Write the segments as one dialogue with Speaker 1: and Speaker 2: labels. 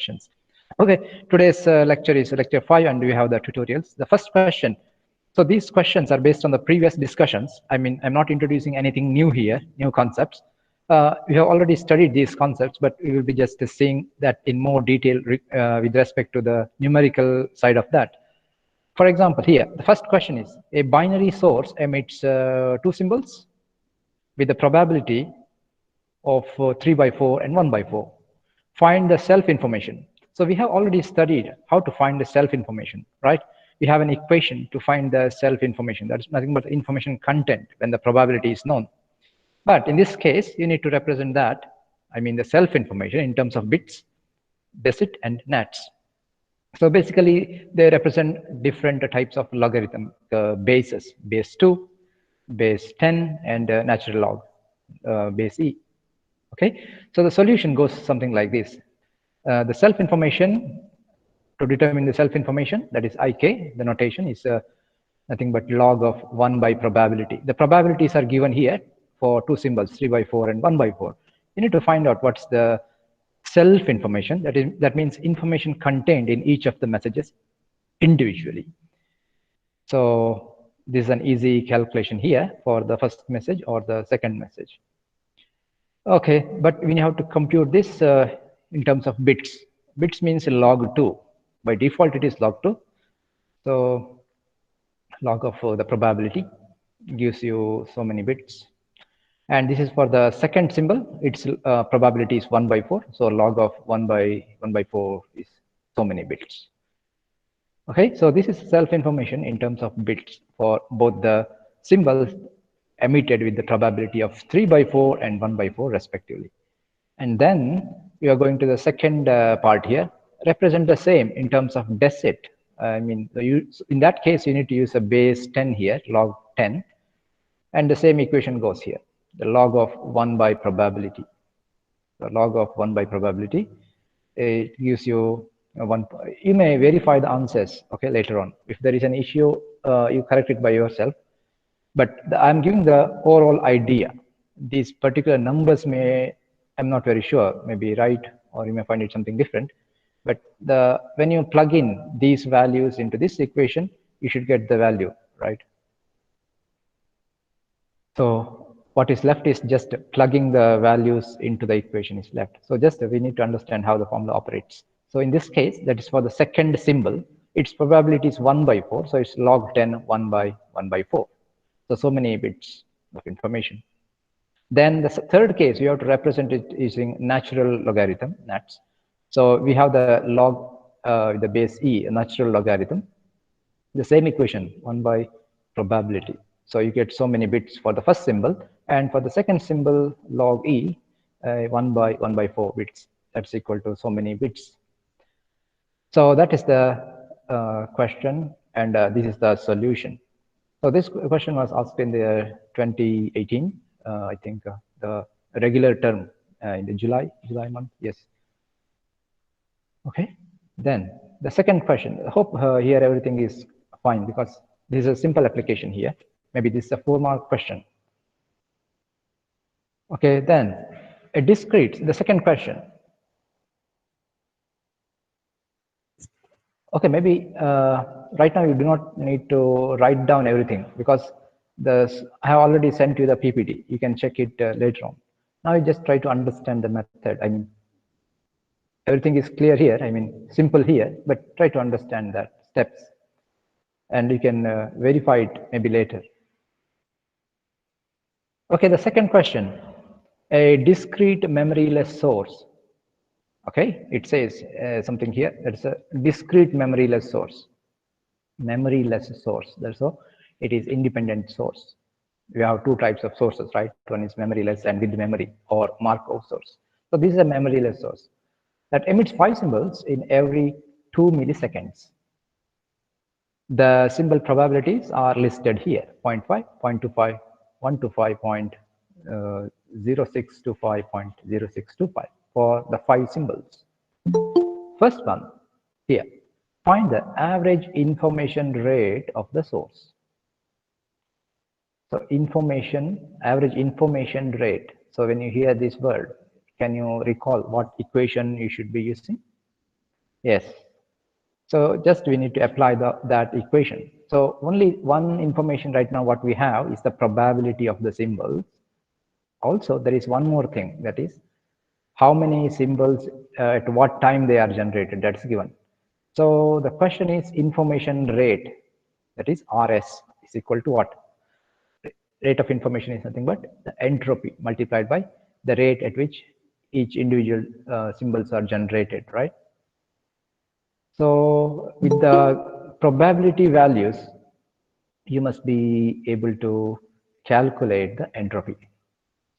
Speaker 1: questions. Okay, today's lecture is lecture 5 and we have the tutorials. The first question. So these questions are based on the previous discussions. I mean, I'm not introducing anything new here, new concepts. We have already studied these concepts, but we will be just seeing that in more detail with respect to the numerical side of that. For example, here, the first question is, a binary source emits two symbols with the probability of 3 by 4 and 1 by 4. Find the self-information. So we have already studied how to find the self-information, right? We have an equation to find the self-information. That is nothing but information content when the probability is known. But in this case, you need to represent that, I mean the self-information in terms of bits, decit, and nats. So basically, they represent different types of logarithm bases, base 2, base 10, and natural log, base e. Okay, so the solution goes something like this. The self-information, to determine the self-information, that is ik, the notation is nothing but log of 1 by probability. The probabilities are given here for two symbols, 3 by 4 and 1 by 4. You need to find out what's the self-information, that means information contained in each of the messages individually. So this is an easy calculation here for the first message or the second message. Okay, but we have to compute this in terms of bits. Bits means log 2. By default, it is log 2. So log of the probability gives you so many bits. And this is for the second symbol. Its probability is 1 by 4. So log of 1 by 4 is so many bits. Okay, so this is self-information in terms of bits for both the symbols emitted with the probability of 3 by 4 and 1 by 4 respectively. And then we are going to the second part here, represent the same in terms of decit. I mean, in that case, you need to use a base 10 here, log 10. And the same equation goes here, the log of 1 by probability. The log of 1 by probability, it gives you one. You may verify the answers, okay, later on. If there is an issue, you correct it by yourself. But I'm giving the overall idea. These particular numbers I'm not very sure, maybe right, or you may find it something different. But when you plug in these values into this equation, you should get the value, right? So what is left is just plugging the values into the equation is left. So just we need to understand how the formula operates. So in this case, that is for the second symbol, its probability is 1 by 4. So it's log 10, 1 by 4. So many bits of information. Then the third case, you have to represent it using natural logarithm, nats. So we have the log, the base e, a natural logarithm. The same equation, 1 by probability. So you get so many bits for the first symbol, and for the second symbol, log e, 1 by 4 bits. That's equal to so many bits. So that is the question, and this is the solution. So this question was asked in the 2018, I think the regular term in the July month. Yes. Okay. Then the second question. I hope here everything is fine because this is a simple application here. Maybe this is a 4-mark question. Okay. Then a discrete. The second question. Okay. Maybe right now you do not need to write down everything because I have already sent you the PPT. You can check it later on. Now you just try to understand the method. I mean, everything is clear here. I mean, simple here, but try to understand that steps. And you can verify it maybe later. Okay, the second question. A discrete memoryless source. Okay, it says something here. That's a discrete memoryless source. Memoryless source. That's all. It is independent source. We have two types of sources, right? One is memoryless and with memory, or Markov source. So this is a memoryless source that emits 5 symbols in every 2 milliseconds. The symbol probabilities are listed here: 0.5, 0.25, 125, 0.0625, 0.0625 for the 5 symbols. First one here, find the average information rate of the source. So average information rate. So when you hear this word, can you recall what equation you should be using? Yes. So just we need to apply that equation. So only one information right now what we have is the probability of the symbols. Also, there is one more thing, that is how many symbols at what time they are generated, that's given. So the question is information rate, that is RS is equal to what? Rate of information is nothing but the entropy multiplied by the rate at which each individual symbols are generated, right? So with the probability values, you must be able to calculate the entropy.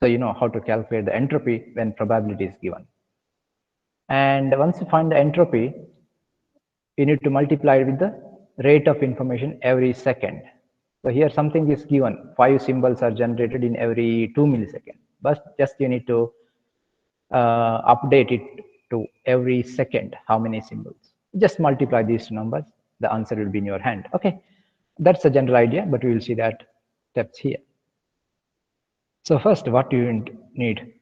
Speaker 1: So you know how to calculate the entropy when probability is given. And once you find the entropy, you need to multiply it with the rate of information every second. So here something is given, 5 symbols are generated in every 2 milliseconds. But just you need to update it to every second, how many symbols. Just multiply these two numbers, the answer will be in your hand. Okay, that's a general idea, but we will see that steps here. So first, what do you need?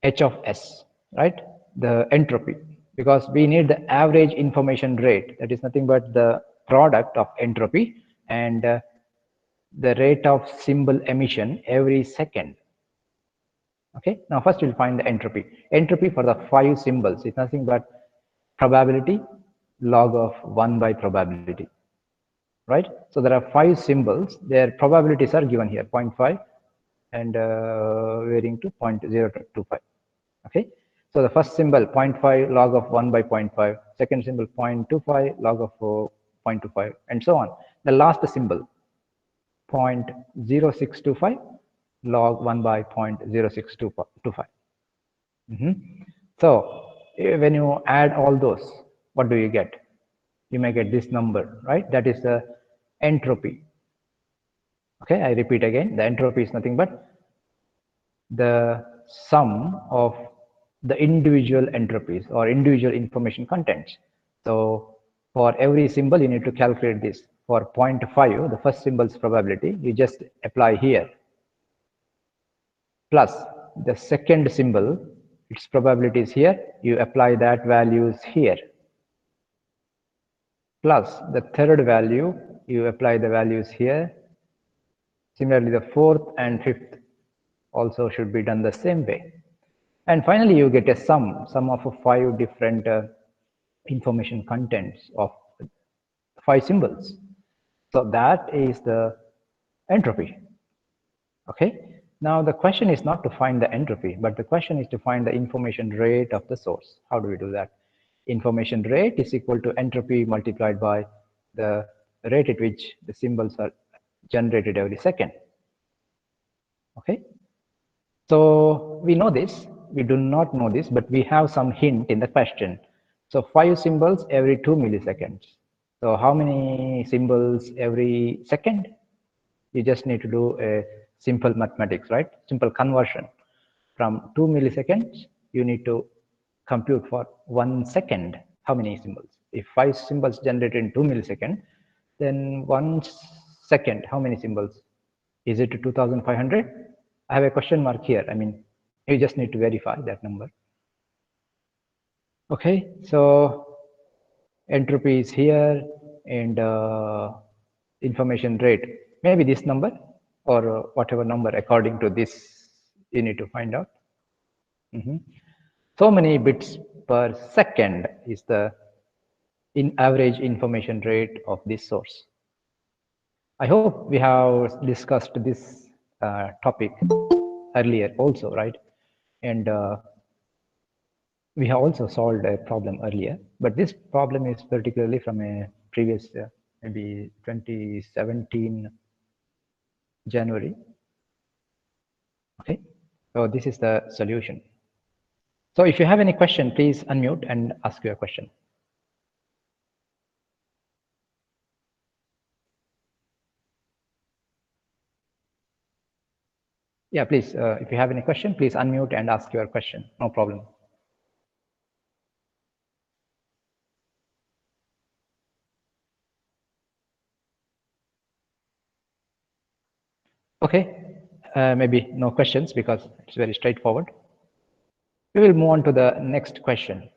Speaker 1: H of S, right? The entropy, because we need the average information rate. That is nothing but the product of entropy and the rate of symbol emission every second. Okay, now first we'll find the entropy. Entropy for the 5 symbols is nothing but probability log of 1 by probability, right? So there are 5 symbols, their probabilities are given here, 0.5 and varying to 0.025. Okay, so the first symbol 0.5 log of 1 by 0.5, second symbol 0.25 log of 0.25, and so on. The last symbol 0.0625 log 1 by 0.0625. So when you add all those, what do you get? You may get this number, right? That is the entropy. Okay, I repeat again, the entropy is nothing but the sum of the individual entropies or individual information contents. So for every symbol, you need to calculate this. For 0.5, the first symbol's probability, you just apply here, plus the second symbol, its probability is here, you apply that values here, plus the third value, you apply the values here. Similarly, the fourth and fifth also should be done the same way. And finally, you get a sum of 5 different information contents of 5 symbols. So that is the entropy. Okay. Now the question is not to find the entropy, but the question is to find the information rate of the source. How do we do that? Information rate is equal to entropy multiplied by the rate at which the symbols are generated every second. Okay. So we know this, we do not know this, but we have some hint in the question. So 5 symbols every 2 milliseconds. So how many symbols every second? You just need to do a simple mathematics, right? Simple conversion. From 2 milliseconds, you need to compute for 1 second how many symbols. If 5 symbols generated in 2 milliseconds, then 1 second, how many symbols? Is it 2500? I have a question mark here. I mean, you just need to verify that number. Okay, so entropy is here and information rate. Maybe this number or whatever number according to this you need to find out. So many bits per second is the average information rate of this source. I hope we have discussed this topic earlier also, right? And we have also solved a problem earlier, but this problem is particularly from a previous, maybe 2017 January. Okay, so this is the solution. So if you have any question, please unmute and ask your question. Yeah, please, if you have any question, please unmute and ask your question. No problem. Okay, maybe no questions because it's very straightforward. We will move on to the next question.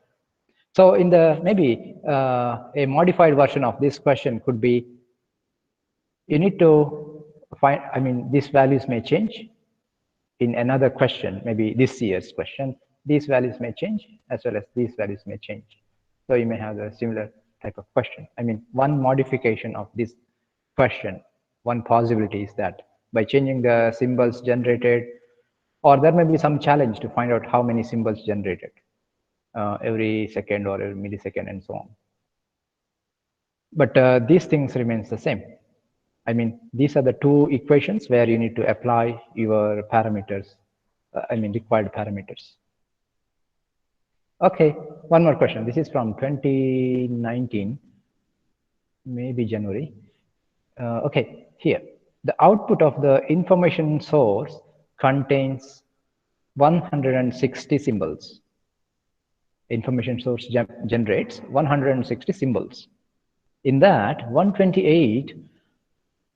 Speaker 1: So in the maybe a modified version of this question could be, you need to find, I mean, these values may change. In another question, maybe this year's question, these values may change as well as these values may change. So you may have a similar type of question. I mean, one modification of this question, one possibility is that by changing the symbols generated, or there may be some challenge to find out how many symbols generated every second or every millisecond and so on. But these things remains the same. I mean, these are the two equations where you need to apply your parameters, I mean, required parameters. Okay, one more question. This is from 2019, maybe January. Okay, here. The output of the information source contains 160 symbols. Information source generates 160 symbols. In that, 128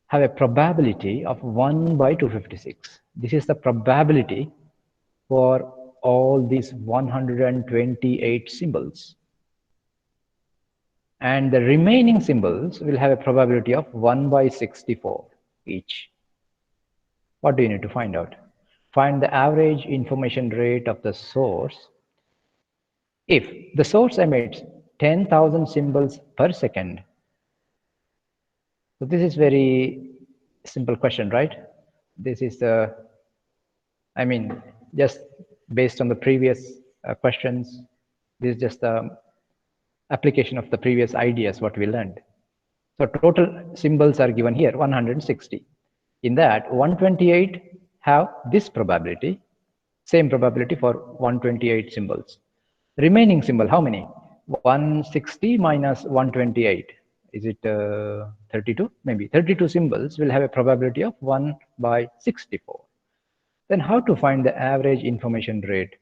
Speaker 1: have a probability of 1 by 256. This is the probability for all these 128 symbols. And the remaining symbols will have a probability of 1 by 64 each. What do you need to find out? Find the average information rate of the source. If the source emits 10,000 symbols per second, so this is very simple question, right? This is the, I mean, just based on the previous questions, this is just the application of the previous ideas what we learned. So total symbols are given here, 160. In that, 128 have this probability, same probability for 128 symbols. Remaining symbol, how many? 160 minus 128. Is it 32? Maybe 32 symbols will have a probability of 1 by 64. Then how to find the average information rate?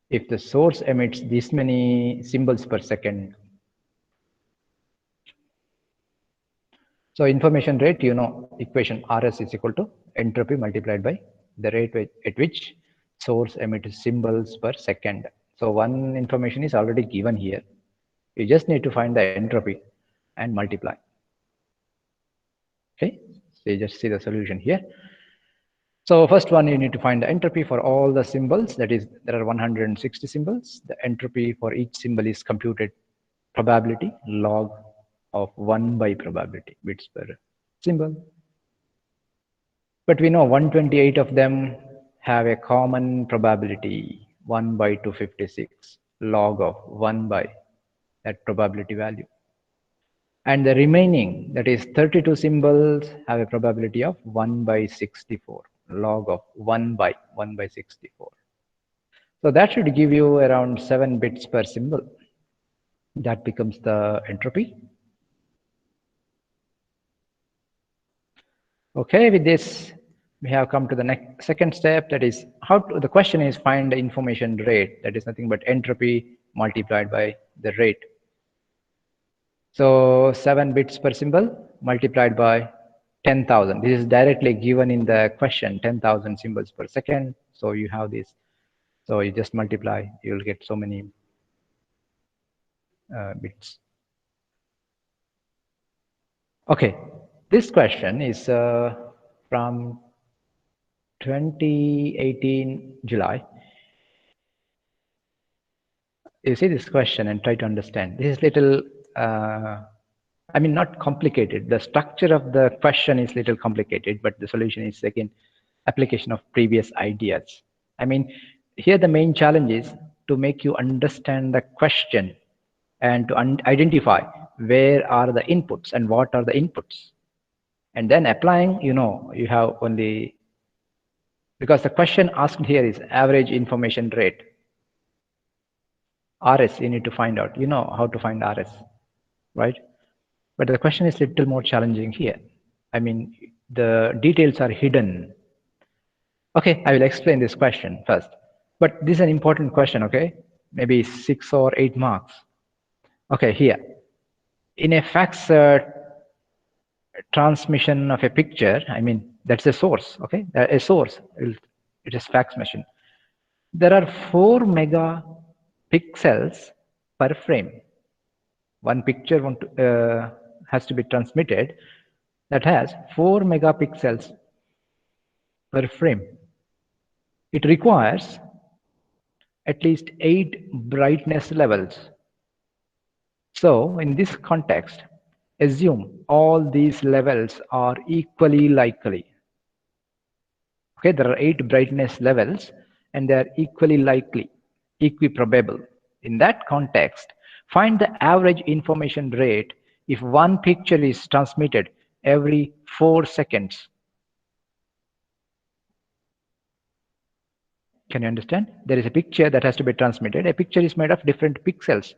Speaker 1: If the source emits this many symbols per second. So information rate, you know, equation RS is equal to entropy multiplied by the rate at which source emits symbols per second. So one information is already given here. You just need to find the entropy and multiply. Okay, so you just see the solution here. So first one, you need to find the entropy for all the symbols. That is, there are 160 symbols. The entropy for each symbol is computed probability log of 1 by probability bits per symbol. But we know 128 of them have a common probability 1 by 256 log of 1 by that probability value. And the remaining, that is 32 symbols, have a probability of 1 by 64 log of 1 by 64. So that should give you around 7 bits per symbol. That becomes the entropy. Okay, with this, we have come to the second step. That is, the question is find the information rate. That is nothing but entropy multiplied by the rate. So 7 bits per symbol multiplied by 10,000. This is directly given in the question, 10,000 symbols per second. So you have this. So you just multiply, you will get so many bits. Okay, this question is from 2018 July. You see this question and try to understand. This is little, I mean, not complicated. The structure of the question is little complicated, but the solution is again application of previous ideas. I mean, here the main challenge is to make you understand the question and to identify where are the inputs and what are the inputs. And then applying, you know, you have only, because the question asked here is average information rate. RS, you need to find out. You know how to find RS, right? But the question is a little more challenging here. I mean, the details are hidden. Okay, I will explain this question first. But this is an important question, okay? Maybe 6 or 8 marks. Okay, here. In a fax transmission of a picture, I mean, that's a source, okay? A source, it is fax machine. There are 4 megapixels per frame. One picture has to be transmitted that has 4 megapixels per frame. It requires at least 8 brightness levels. So in this context, assume all these levels are equally likely. Okay, there are 8 brightness levels and they are equally likely, equiprobable. In that context, find the average information rate if one picture is transmitted every 4 seconds. Can you understand? There is a picture that has to be transmitted. A picture is made of different pixels,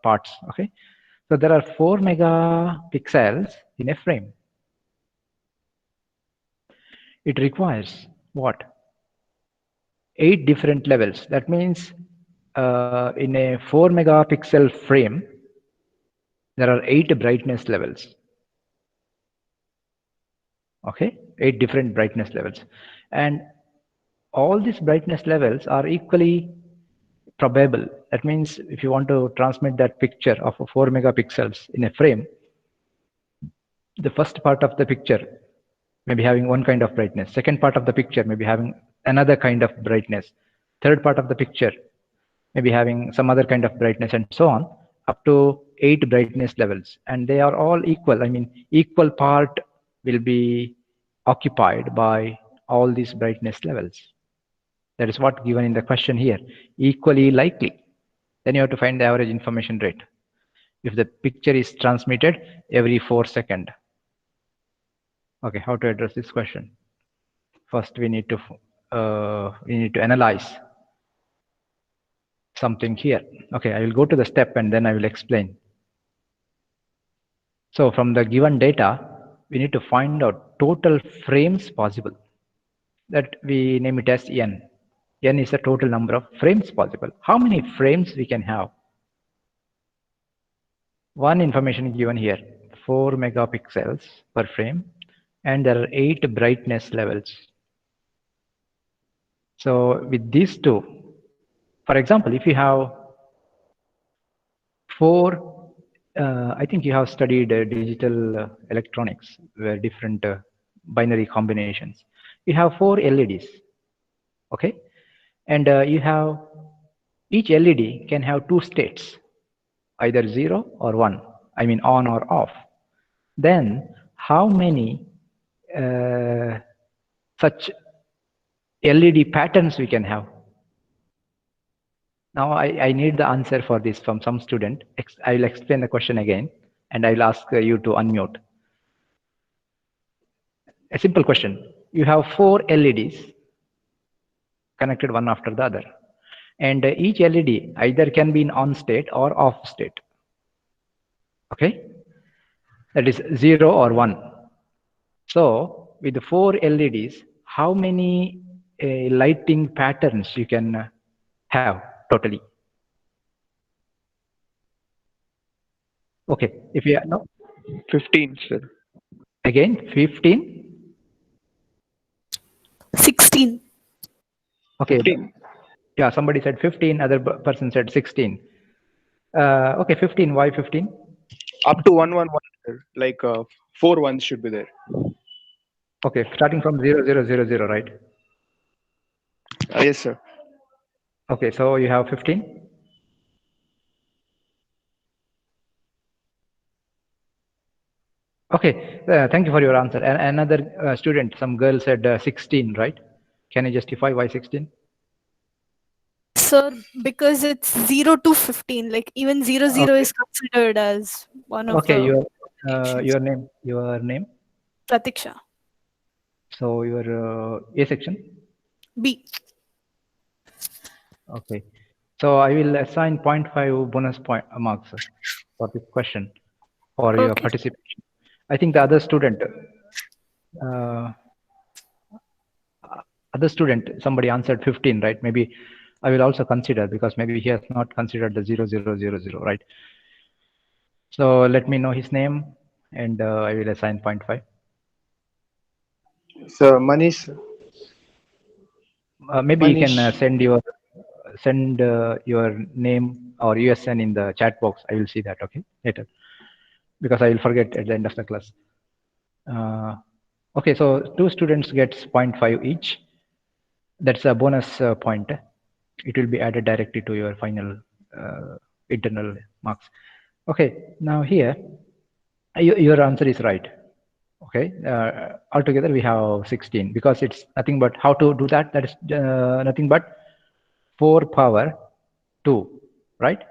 Speaker 1: parts. Okay, so there are 4 megapixels in a frame. It requires what? 8 different levels. That means in a 4 megapixel frame, there are 8 brightness levels. Okay, 8 different brightness levels, and all these brightness levels are equally probable. That means if you want to transmit that picture of 4 megapixels in a frame, the first part of the picture may be having one kind of brightness, second part of the picture may be having another kind of brightness, third part of the picture may be having some other kind of brightness, and so on, up to 8 brightness levels, and they are all equal. I mean, equal part will be occupied by all these brightness levels. That is what given in the question here, equally likely. Then you have to find the average information rate if the picture is transmitted every 4 seconds. Okay, how to address this question? First, we need to analyze something here. Okay, I will go to the step and then I will explain. So from the given data, we need to find out total frames possible. That we name it as n. N is the total number of frames possible. How many frames we can have? One information given here, 4 megapixels per frame, and there are 8 brightness levels. So with these two, for example, if you have 4, I think you have studied digital electronics, where different binary combinations. You have 4 LEDs, okay? And you have, each LED can have 2 states, either 0 or 1, I mean on or off. Then how many such LED patterns we can have? Now I need the answer for this from some student. I will explain the question again and I will ask you to unmute. A simple question. You have 4 LEDs connected one after the other, and each LED either can be in on state or off state. Okay, that is 0 or 1. So with the 4 LEDs, how many lighting patterns you can have totally? Okay, if you no
Speaker 2: 15, sir.
Speaker 1: Again 15.
Speaker 3: 16.
Speaker 1: Okay.
Speaker 2: 15.
Speaker 1: Yeah, somebody said 15, other person said 16. Okay, 15. Why 15?
Speaker 2: Up to 111, sir. Like 4 ones should be there.
Speaker 1: Okay, starting from 0000, right?
Speaker 2: Yes, sir.
Speaker 1: Okay, so you have 15. Okay, thank you for your answer. And another student, some girl said 16, right? Can you justify why 16?
Speaker 3: Sir, because it's 0 to 15. Like even 00
Speaker 1: Okay.
Speaker 3: is considered as one of
Speaker 1: Okay,
Speaker 3: the
Speaker 1: your name.
Speaker 3: Pratiksha.
Speaker 1: So your A section.
Speaker 3: B.
Speaker 1: Okay. So I will assign 0.5 bonus point marks for this question for your
Speaker 3: Okay.
Speaker 1: participation. I think the other student, somebody answered 15, right? Maybe I will also consider, because maybe he has not considered the 0000, right? So let me know his name and I will assign 0.5.
Speaker 2: So Manish.
Speaker 1: Maybe you can
Speaker 2: Manish.
Speaker 1: send your name or USN in the chat box. I will see that, okay, later, because I will forget at the end of the class. Okay, so 2 students gets 0.5 each. That's a bonus point. It will be added directly to your final internal marks. Okay, now here, your answer is right. Okay, altogether we have 16, because it's nothing but how to do that. That is nothing but 4 power 2, right?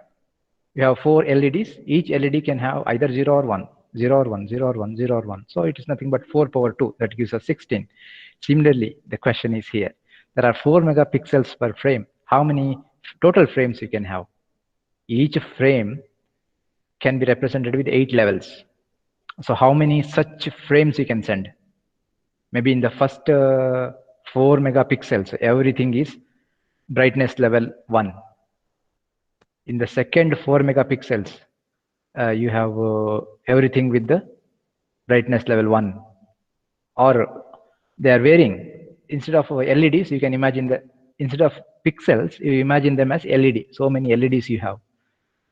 Speaker 1: We have 4 LEDs. Each LED can have either 0 or 1, 0 or 1, 0 or 1, 0 or 1. So it is nothing but 4 power 2. That gives us 16. Similarly, the question is here. There are 4 megapixels per frame. How many total frames you can have? Each frame can be represented with 8 levels. So how many such frames you can send? Maybe in the first 4 megapixels, everything is brightness level 1. In the second 4 megapixels, you have everything with the brightness level 1, or they are varying. Instead of LEDs, you can imagine that instead of pixels, you imagine them as LED. So many LEDs you have,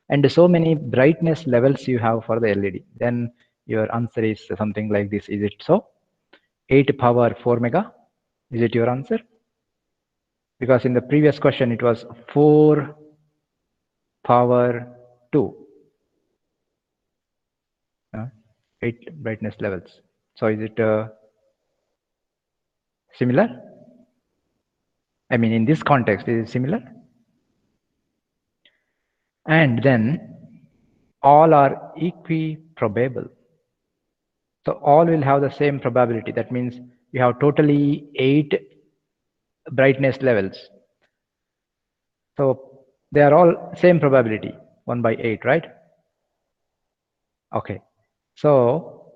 Speaker 1: and so many brightness levels you have for the LED. Then your answer is something like this. Is it so? 8 power 4 mega. Is it your answer? Because in the previous question, it was 4 power 2. 8 brightness levels. So is it similar? I mean, in this context, is it similar? And then all are equiprobable. So all will have the same probability. That means you have totally 8 brightness levels. So they are all same probability, 1 by 8, right? Okay. So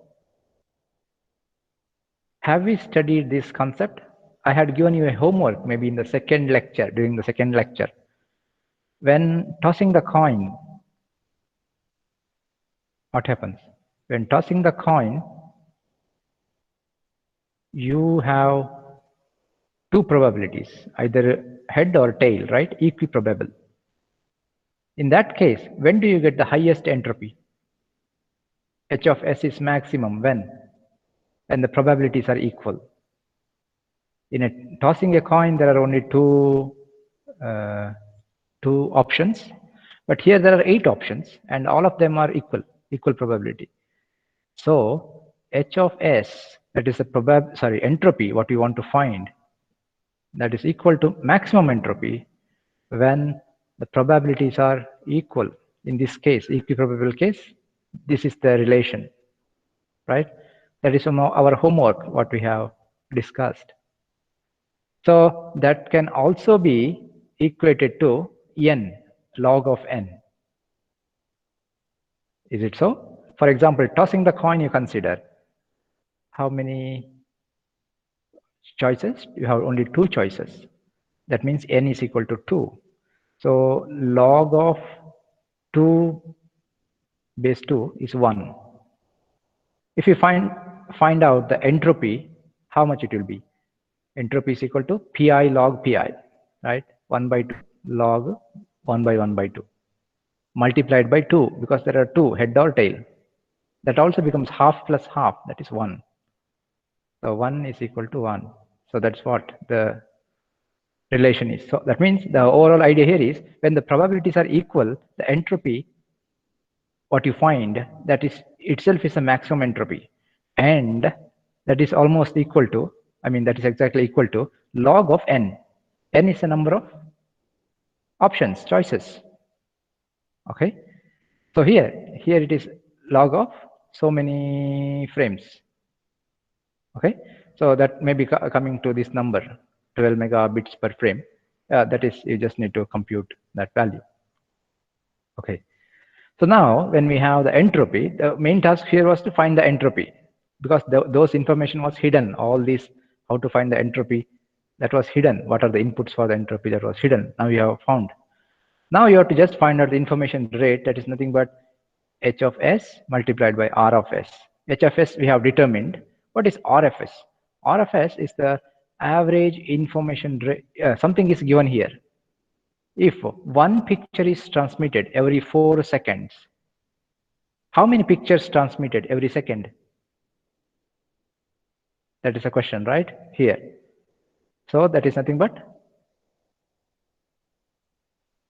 Speaker 1: have we studied this concept? I had given you a homework maybe in the second lecture, during the second lecture. When tossing the coin, what happens? When tossing the coin, you have 2 probabilities, either head or tail, right? Equiprobable. In that case, when do you get the highest entropy? H of S is maximum when? And the probabilities are equal. In tossing a coin, there are only two options, but here there are 8 options, and all of them are equal probability. So H of S, that is the entropy, what you want to find, that is equal to maximum entropy when the probabilities are equal. In this case, equiprobable case, this is the relation, right? That is our homework, what we have discussed. So that can also be equated to n, log of n. Is it so? For example, tossing the coin, you consider how many choices? You have only 2 choices. That means n is equal to 2. So log of 2 base 2 is 1. If you find out the entropy, how much it will be? Entropy is equal to pi log pi, right? 1 by 2 log 1 by 1 by 2 multiplied by 2, because there are 2, head or tail. That also becomes half plus half, that is 1. So 1 is equal to 1. So that's what the relation is. So that means the overall idea here is when the probabilities are equal, the entropy, what you find, that is itself is a maximum entropy, and that is almost equal to, I mean, that is exactly equal to log of n. N is a number of options, choices. Okay. So here it is log of so many frames. Okay. So that may be coming to this number, 12 megabits per frame. That is, you just need to compute that value. Okay. So now when we have the entropy, the main task here was to find the entropy, because those information was hidden. All these, how to find the entropy, that was hidden. What are the inputs for the entropy, that was hidden. Now you have found. Now you have to just find out the information rate, that is nothing but H of S multiplied by R of S. H of S we have determined. What is R of S? R of S is the average information rate. Something is given here. If one picture is transmitted every 4 seconds, how many pictures transmitted every second? That is a question, right? Here. So that is nothing but,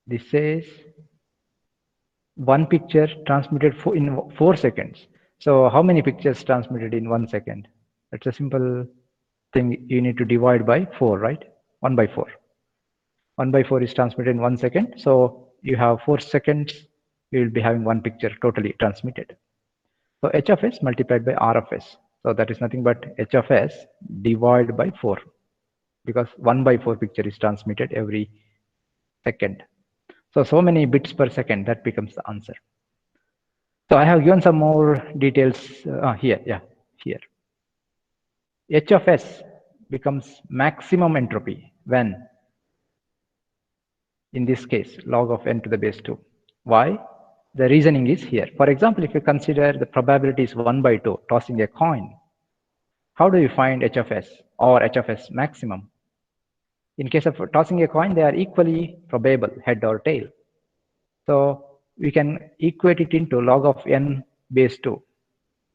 Speaker 1: this says one picture transmitted in 4 seconds. So how many pictures transmitted in 1 second? That's a simple thing. You need to divide by 4, right? 1 by 4. 1 by 4 is transmitted in 1 second. So you have 4 seconds, you will be having one picture totally transmitted. So h of s multiplied by r of s. So that is nothing but h of s divided by 4, because 1 by 4 picture is transmitted every second. So many bits per second, that becomes the answer. So I have given some more details here. Yeah, here. H of s becomes maximum entropy when, in this case, log of n to the base 2. Why? The reasoning is here. For example, if you consider the probability is 1 by 2, tossing a coin, how do you find h of s or h of s maximum? In case of tossing a coin, they are equally probable, head or tail. So we can equate it into log of n base 2.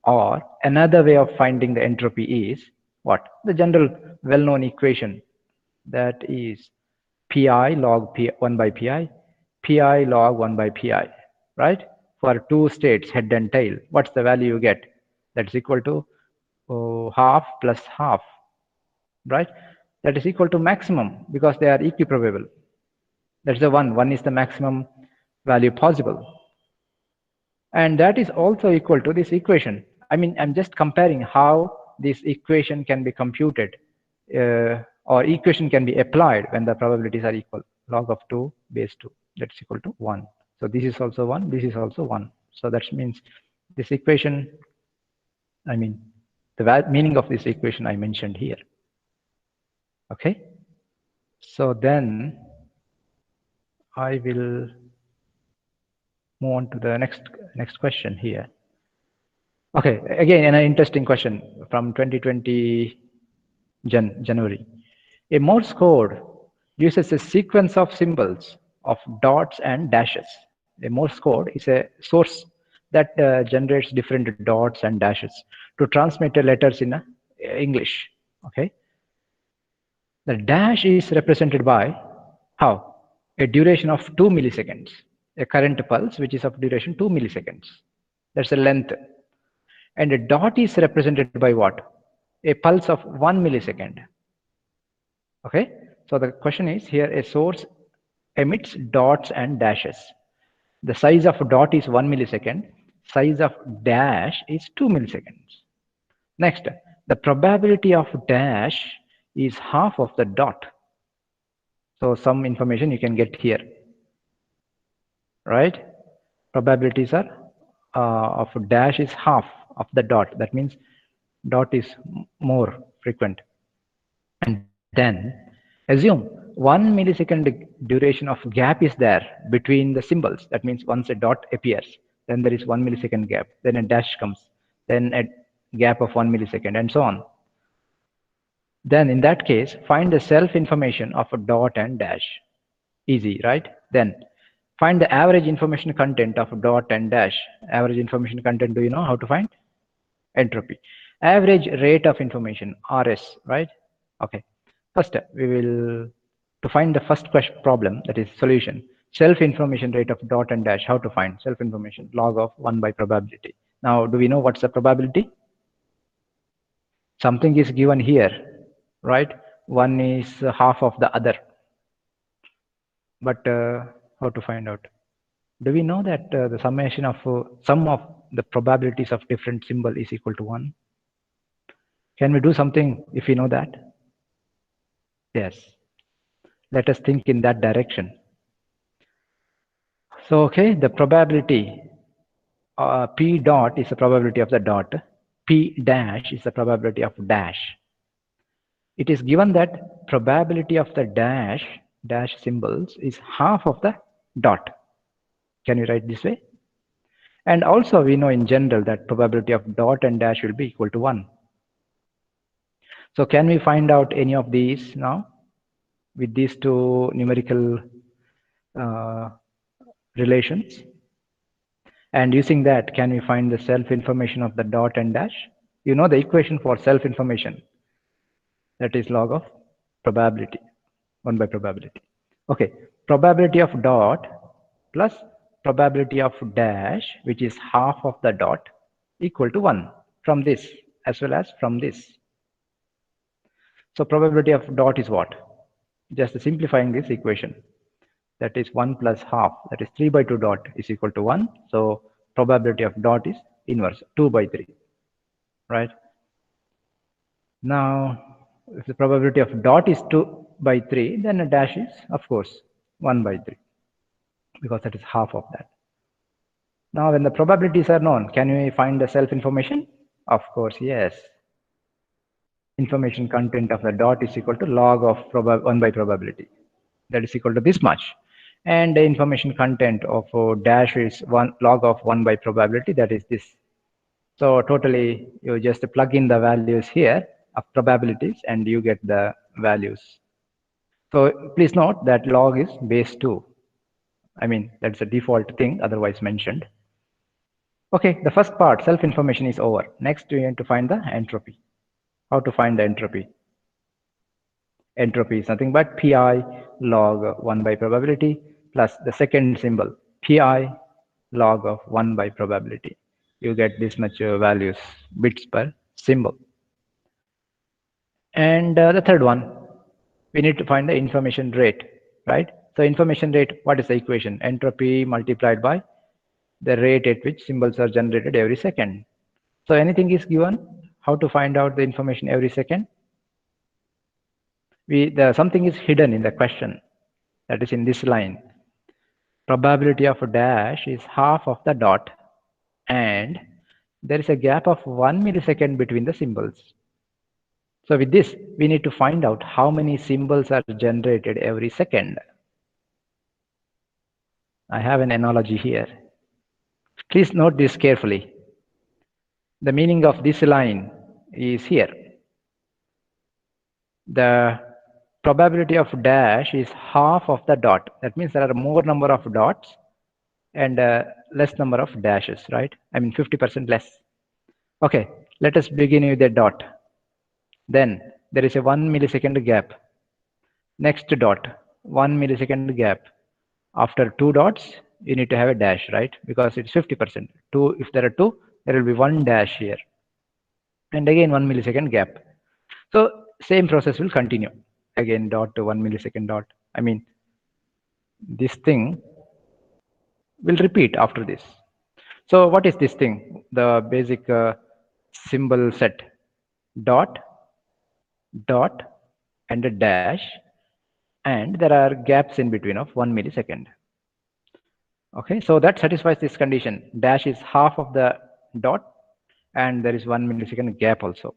Speaker 1: Or another way of finding the entropy is what? The general well-known equation, that is pi log p 1 by pi log 1 by pi, right? For two states, head and tail, what's the value you get? That's equal to half plus half, right? That is equal to maximum because they are equiprobable. That's the one. One is the maximum value possible. And that is also equal to this equation. I mean, I'm just comparing how this equation can be computed or equation can be applied when the probabilities are equal. Log of 2 base 2, that's equal to 1. So this is also 1, this is also 1. So that means this equation, I mean, the meaning of this equation I mentioned here. Okay. So then I will move on to the next question here. Okay, again, an interesting question from 2020 January. A Morse code uses a sequence of symbols of dots and dashes. A Morse code is a source that generates different dots and dashes to transmit the letters in English. Okay. The dash is represented by how? A duration of 2 milliseconds. A current pulse which is of duration 2 milliseconds. That's the length. And a dot is represented by what? A pulse of 1 millisecond. Okay, so the question is here, a source emits dots and dashes. The size of a dot is 1 millisecond, size of dash is 2 milliseconds. Next, the probability of dash is half of the dot. So some information you can get here, right? Probabilities are of dash is half of the dot. That means dot is more frequent. And then assume 1 millisecond duration of gap is there between the symbols. That means once a dot appears, then there is 1 millisecond gap, then a dash comes, then a gap of 1 millisecond, and so on. Then in that case, find the self information of a dot and dash. Easy, right? Then find the average information content of dot and dash. Average information content, do you know how to find? Entropy. Average rate of information, RS, right? Okay. First, we will, to find the first question problem, that is solution, self-information rate of dot and dash. How to find self-information? Log of 1 by probability. Now, do we know what's the probability? Something is given here, right? One is half of the other. But how to find out? Do we know that the summation of sum of the probabilities of different symbol is equal to 1? Can we do something if we know that? Yes. Let us think in that direction. So, okay, the probability P dot is the probability of the dot. P dash is the probability of dash. It is given that probability of the dash symbols is half of the dot. Can you write this way? And also we know in general that probability of dot and dash will be equal to 1. So can we find out any of these now with these two numerical relations. And using that, can we find the self information of the dot and dash? You know the equation for self information. That is log of probability, 1 by probability. Okay, probability of dot plus probability of dash, which is half of the dot, equal to 1 from this as well as from this. So probability of dot is what? Just simplifying this equation. That is 1 plus half, that is 3 by 2 dot is equal to 1. So probability of dot is inverse, 2 by 3, right? Now, if the probability of dot is 2 by 3, then a dash is, of course, 1 by 3, because that is half of that. Now, when the probabilities are known, can we find the self-information? Of course, yes. Information content of the dot is equal to log of 1 by probability. That is equal to this much. And the information content of dash is log of 1 by probability, that is this. So totally, you just plug in the values here of probabilities and you get the values. So please note that log is base 2. I mean, that's a default thing otherwise mentioned. Okay, the first part, self-information, is over. Next, we need to find the entropy. How to find the entropy? Entropy is nothing but pi log 1 by probability plus the second symbol, pi log of 1 by probability. You get this much values, bits per symbol. And the third one, we need to find the information rate, right? So information rate, what is the equation? Entropy multiplied by the rate at which symbols are generated every second. So anything is given, how to find out the information every second? Something is hidden in the question, that is in this line. Probability of a dash is half of the dot, and there is a gap of 1 millisecond between the symbols. So with this, we need to find out how many symbols are generated every second. I have an analogy here. Please note this carefully. The meaning of this line is here. The probability of dash is half of the dot. That means there are more number of dots and less number of dashes, right? I mean 50% less. Okay, let us begin with a dot. Then there is a 1 millisecond gap. Next dot, 1 millisecond gap. After 2 dots, you need to have a dash, right? Because it's 50%. If there are 2, there will be 1 dash here. And again 1 millisecond gap. So same process will continue. Again dot to 1 millisecond dot. I mean, this thing will repeat after this. So what is this thing? The basic symbol set: dot, dot, and a dash, and there are gaps in between of 1 millisecond. Okay, so that satisfies this condition. Dash is half of the dot, and there is 1 millisecond gap also.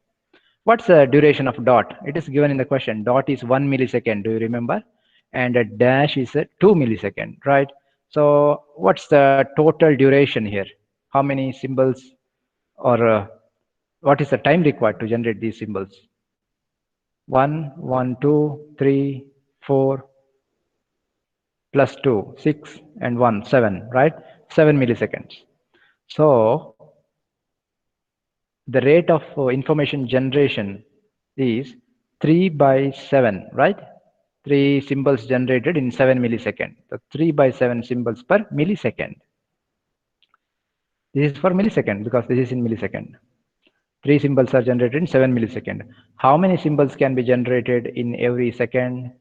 Speaker 1: What's the duration of dot? It is given in the question. Dot is 1 millisecond, do you remember? And a dash is a 2 millisecond, right? So what's the total duration here? How many symbols, or what is the time required to generate these symbols? 1, 1, 2, 3, 4, plus 2, 6, and 1, 7, right? 7 milliseconds. So the rate of information generation is 3 by 7, right? 3 symbols generated in 7 milliseconds. So 3 by 7 symbols per millisecond. This is for millisecond because this is in millisecond. 3 symbols are generated in 7 milliseconds. How many symbols can be generated in every second?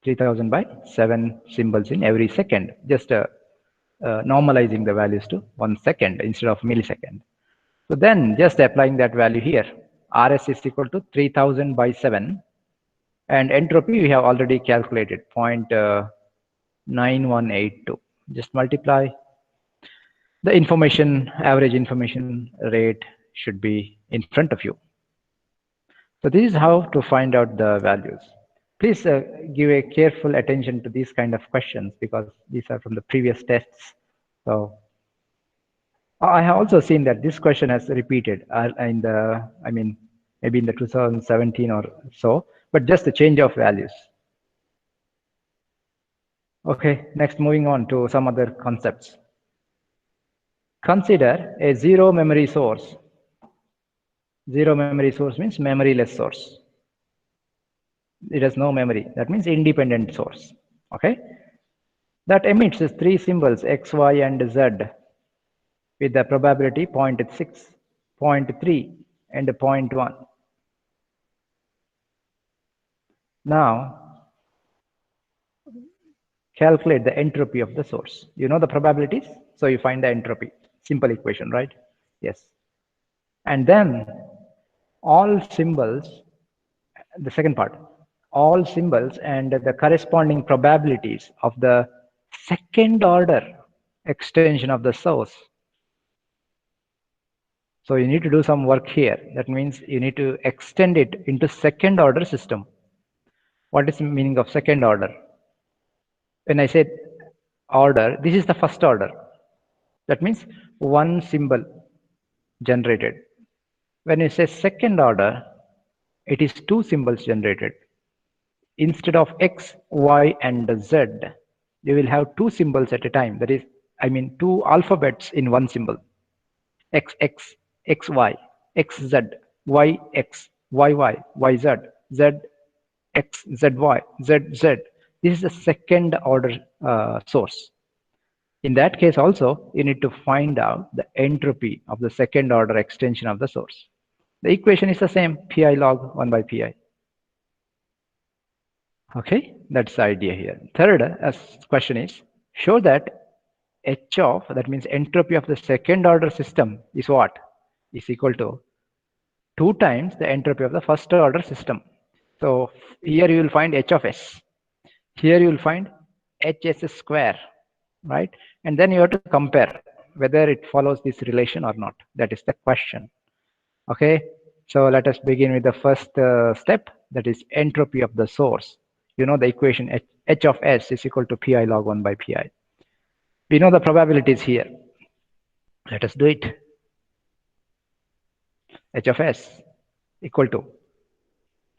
Speaker 1: 3000 by 7 symbols in every second. Just normalizing the values to 1 second instead of millisecond. So then just applying that value here, RS is equal to 3000 by 7, and entropy we have already calculated, 0.9182. Just multiply. The average information rate should be in front of you. So this is how to find out the values. Please give a careful attention to these kind of questions because these are from the previous tests. So I have also seen that this question has repeated maybe in the 2017 or so, but just the change of values. Okay, next moving on to some other concepts. Consider a zero memory source. Zero memory source means memoryless source. It has no memory. That means independent source. Okay, that emits three symbols x, y, and z with the probability 0.6, 0.3, and 0.1. Now, calculate the entropy of the source. You know the probabilities, so you find the entropy. Simple equation, right? Yes. And then all symbols, the second part, all symbols and the corresponding probabilities of the second order extension of the source. So you need to do some work here. That means you need to extend it into second order system. What is the meaning of second order? When I said order, this is the first order. That means one symbol generated. When you say second order, it is two symbols generated. Instead of x, y, and z, you will have two symbols at a time. That is, I mean, two alphabets in one symbol. XX, XY, XZ, YX, YY, YZ, ZX, ZY, ZZ. This is the second order source. In that case also, you need to find out the entropy of the second order extension of the source. The equation is the same, pi log 1 by pi. Okay, that's the idea here. Third question is, show that h of, that means entropy of the second order system is what? Is equal to 2 times the entropy of the first order system. So here you will find h of s. Here you will find hs square, right? And then you have to compare whether it follows this relation or not. That is the question. Okay, so let us begin with the first step, that is entropy of the source. You know the equation h of s is equal to pi log 1 by pi. We know the probabilities here. Let us do it. H of s equal to,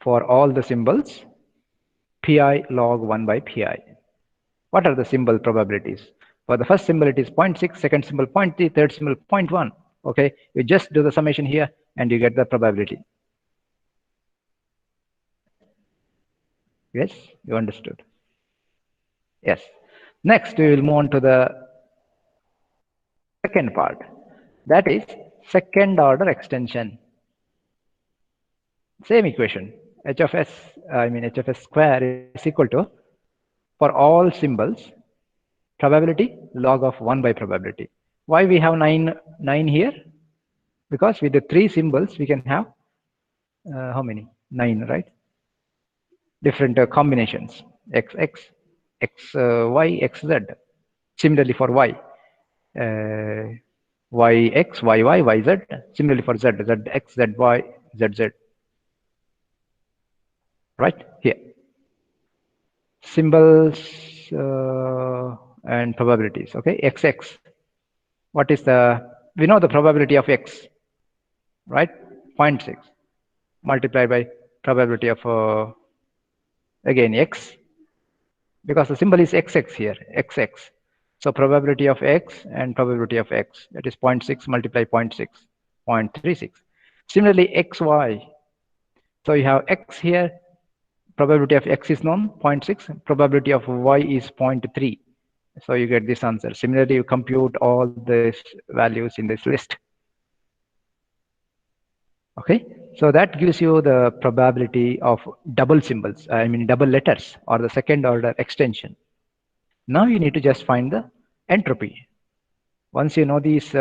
Speaker 1: for all the symbols, pi log 1 by pi. What are the symbol probabilities? For the first symbol, it is 0.6, second symbol 0.3, third symbol 0.1. Okay, you just do the summation here and you get the probability. Yes, you understood. Yes. Next, we will move on to the second part. That is second order extension. Same equation. H of s, h of s square is equal to, for all symbols, probability log of 1 by probability. Why we have 9 here? Because with the three symbols, we can have how many? 9, right? Different combinations, XX, XY, XZ. Similarly for Y, YX, YY, YZ. Similarly for Z, ZX, ZY, ZZ. Right here. Symbols and probabilities. Okay, XX. What is the, we know the probability of X, right? 0.6 multiplied by probability of again X, because the symbol is XX here, XX. So probability of X and probability of X, that is 0.6 multiply 0.6, 0.36. Similarly, XY. So you have X here, probability of X is known, 0.6, probability of Y is 0.3. So you get this answer. Similarly, you compute all these values in this list. Okay, so that gives you the probability of double symbols, double letters, or the second order extension. Now you need to just find the entropy. Once you know these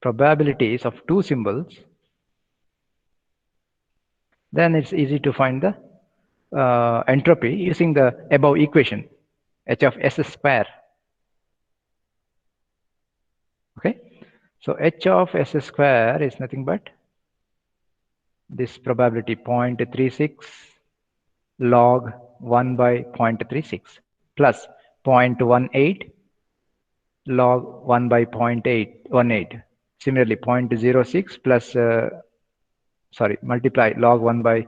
Speaker 1: probabilities of two symbols, then it's easy to find the entropy using the above equation, h of s square. Okay, so h of s square is nothing but this probability 0.36 log 1 by 0.36 plus 0.18 log 1 by 0.818. Similarly, 0.06 plus multiply log 1 by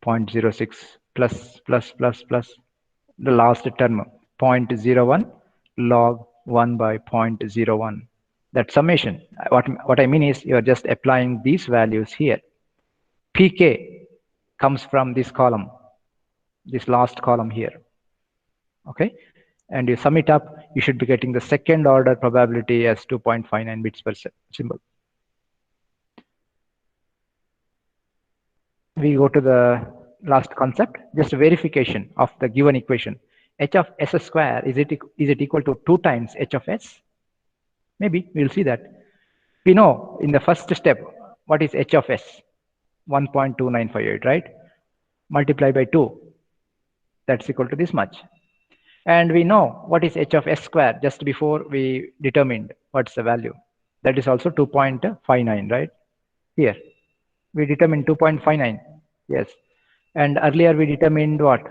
Speaker 1: 0.06 plus the last term, 0.01 log 1 by 0.01. That summation, what I mean is you're just applying these values here. Pk comes from this column, this last column here. Okay, and you sum it up, you should be getting the second order probability as 2.59 bits per symbol. We go to the last concept, just verification of the given equation. H of s square, is it equal to 2 times h of s? Maybe we'll see that. We know in the first step, what is h of s? 1.2958, right? Multiply by 2, that's equal to this much. And we know what is h of s square just before we determined what's the value. That is also 2.59, right? Here, we determined 2.59, yes. And earlier we determined what?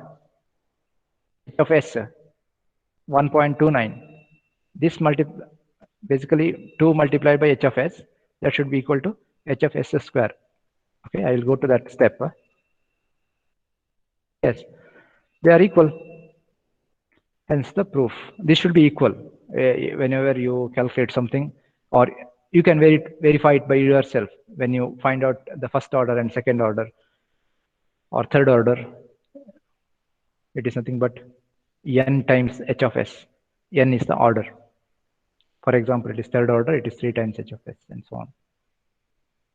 Speaker 1: H of s, 1.29. This basically 2 multiplied by h of s, that should be equal to h of s square. Okay, I will go to that step. Yes, they are equal. Hence the proof. This should be equal whenever you calculate something, or you can verify it by yourself when you find out the first order and second order or third order. It is nothing but n times h of s. N is the order. For example, it is third order, it is 3 times h of s, and so on.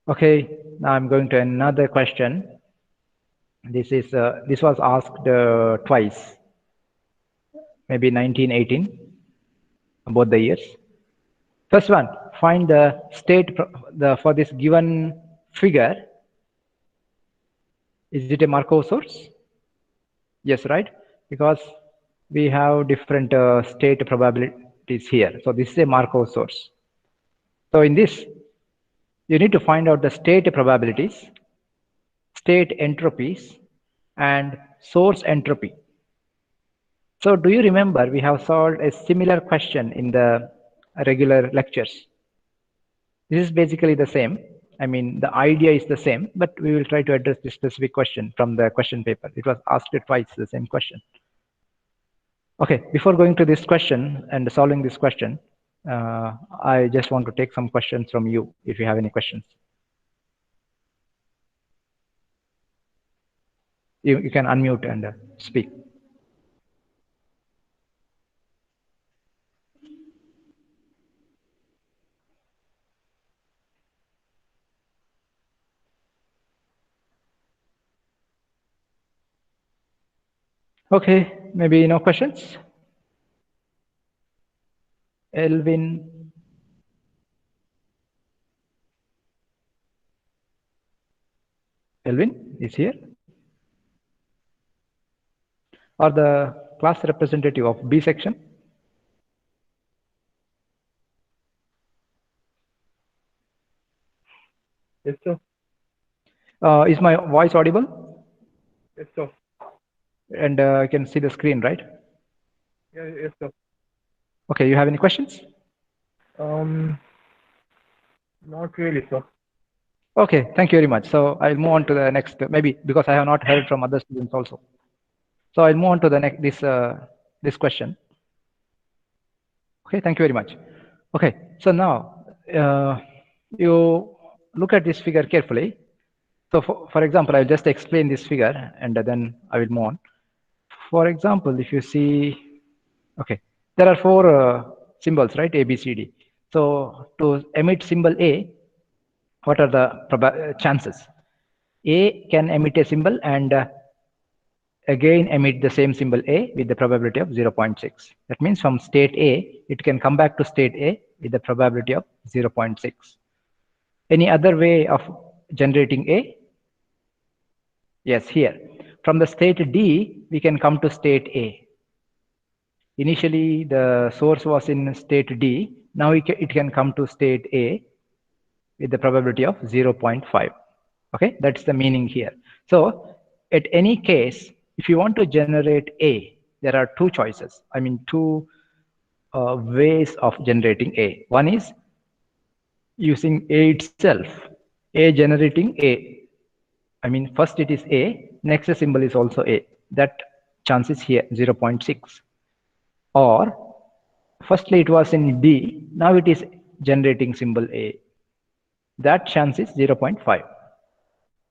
Speaker 1: Okay, now I'm going to another question. This was asked twice, maybe 1918, both the years. First one, find the state for this given figure. Is it a Markov source? Yes, right? Because we have different state probabilities here. So this is a Markov source. So in this, you need to find out the state probabilities, state entropies, and source entropy. So do you remember we have solved a similar question in the regular lectures? This is basically the same. I mean, the idea is the same, but we will try to address this specific question from the question paper. It was asked twice, the same question. Okay, before going to this question and solving this question, I just want to take some questions from you, if you have any questions. You can unmute and speak. Okay, maybe no questions? Elvin? Elvin is here? Or the class representative of B section?
Speaker 2: Yes, sir.
Speaker 1: Is my voice audible?
Speaker 2: Yes, sir.
Speaker 1: And I can see the screen, right?
Speaker 2: Yeah, yes, sir.
Speaker 1: Okay, you have any questions?
Speaker 2: Not really, sir.
Speaker 1: Okay, thank you very much. So I'll move on to the next, maybe because I have not heard from other students also. So I'll move on to the next, this question. Okay, thank you very much. Okay, so now you look at this figure carefully. So for example, I'll just explain this figure and then I will move on. For example, if you see, okay, there are 4 symbols, right? A, B, C, D. So to emit symbol A, what are the chances? A can emit a symbol and again emit the same symbol A with the probability of 0.6. That means from state A, it can come back to state A with the probability of 0.6. Any other way of generating A? Yes, here. From the state D, we can come to state A. Initially, the source was in state D. Now it can come to state A with the probability of 0.5. Okay, that's the meaning here. So at any case, if you want to generate A, there are 2 choices. I mean, 2 ways of generating A. One is using A itself, A generating A. I mean, first it is A, next symbol is also A. That chance is here 0.6. Or firstly it was in D, now it is generating symbol A. That chance is 0.5.